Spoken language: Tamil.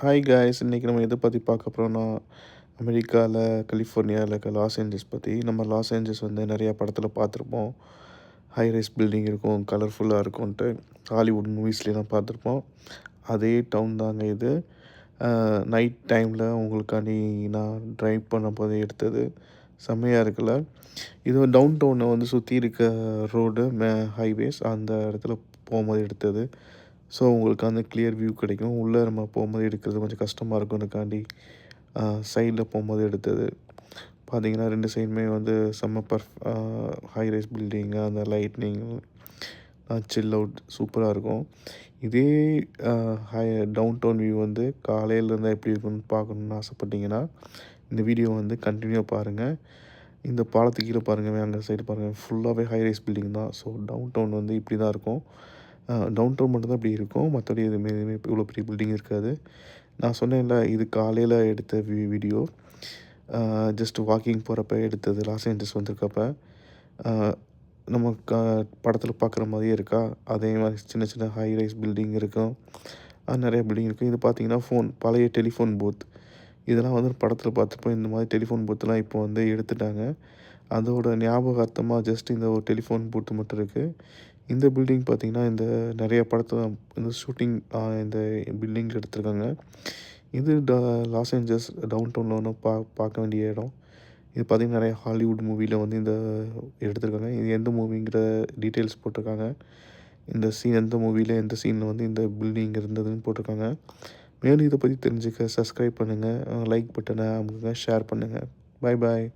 ஹாய் காய்ஸ், இன்றைக்கி நம்ம எதை பற்றி பார்க்க போகிறோம்னா அமெரிக்காவில் கலிஃபோர்னியாவில் இருக்க லாஸ் ஏஞ்சல்ஸ் பற்றி. நம்ம லாஸ் ஏஞ்சல்ஸ் வந்து நிறையா படத்தில் பார்த்துருப்போம். ஹை ரைஸ் பில்டிங் இருக்கும், கலர்ஃபுல்லாக இருக்கும்ன்ட்டு ஹாலிவுட் மூவிஸ்லாம் பார்த்துருப்போம். அதே டவுன் தாங்க இது. நைட் டைமில் உங்களுக்காண்டி நான் ட்ரைவ் பண்ண போது எடுத்தது. செம்மையாக இருக்குல்ல. இது டவுன் டவுனை வந்து சுற்றி இருக்க ரோடு ஹைவேஸ் அந்த இடத்துல போகும்போது எடுத்தது. ஸோ உங்களுக்கு அந்த கிளியர் வியூ கிடைக்கும். உள்ளே நம்ம போகும்போது எடுக்கிறது கொஞ்சம் கஷ்டமாக இருக்கும்னுக்காண்டி சைடில் போகும்போது எடுத்தது. பார்த்தீங்கன்னா 2 சைடுமே வந்து செம்ம ஹை ரைஸ் பில்டிங்கு, அந்த லைட்னிங், சில் அவுட் சூப்பராக இருக்கும். இதே ஹை டவுன் டவுன் வியூ வந்து காலையில் இருந்தால் எப்படி இருக்குன்னு பார்க்கணுன்னு ஆசைப்பட்டீங்கன்னா இந்த வீடியோ வந்து கண்டினியூ பாருங்கள். இந்த பாலத்துக்கு கீழே பாருங்கள், அங்கே சைடு பாருங்கள், ஃபுல்லாகவே ஹை ரைஸ் பில்டிங் தான். ஸோ டவுன் டவுன் வந்து இப்படி தான் இருக்கும். டவுன் டவுன் மட்டும் தான் இப்படி இருக்கும், மற்றபடி எதுவுமே இவ்வளோ பெரிய பில்டிங் இருக்காது. நான் சொன்னேன்ல, இது காலையில் எடுத்த வீடியோ. ஜஸ்ட் வாக்கிங் போகிறப்ப எடுத்தது. லாஸ் ஏஞ்சல்ஸ் வந்திருக்கப்ப நம்ம படத்தில் பார்க்குற மாதிரியே இருக்கா, அதே மாதிரி சின்ன சின்ன ஹை ரைஸ் பில்டிங் இருக்கும். நிறைய பில்டிங் இருக்கும். இது பார்த்திங்கன்னா பழைய டெலிஃபோன் பூத். இதெல்லாம் வந்து படத்தில் பார்த்துப்போம். இந்த மாதிரி டெலிஃபோன் பூத்தெலாம் இப்போ வந்து எடுத்துட்டாங்க. அதோட ஞாபகார்த்தமாக ஜஸ்ட் இந்த ஒரு டெலிஃபோன் பூத்து மட்டும் இருக்குது. இந்த பில்டிங் பார்த்திங்கன்னா இந்த நிறைய படத்தில் இந்த ஷூட்டிங் இந்த பில்டிங்கில் எடுத்திருக்காங்க. இது லாஸ் ஏஞ்சல்ஸ் டவுன் டவுனில் ஒன்று பார்க்க வேண்டிய இடம். இது பார்த்திங்கன்னா நிறைய ஹாலிவுட் மூவியில் வந்து இந்த எடுத்திருக்காங்க. இது எந்த மூவிங்கிற டீட்டெயில்ஸ் போட்டிருக்காங்க. இந்த சீன் எந்த மூவியில் எந்த சீனில் வந்து இந்த பில்டிங் இருந்ததுன்னு போட்டிருக்காங்க. மேலும் இதை பற்றி தெரிஞ்சுக்க சப்ஸ்கிரைப் பண்ணுங்கள், லைக் பட்டனை அமுக்குங்க, ஷேர் பண்ணுங்கள். பாய் பாய்.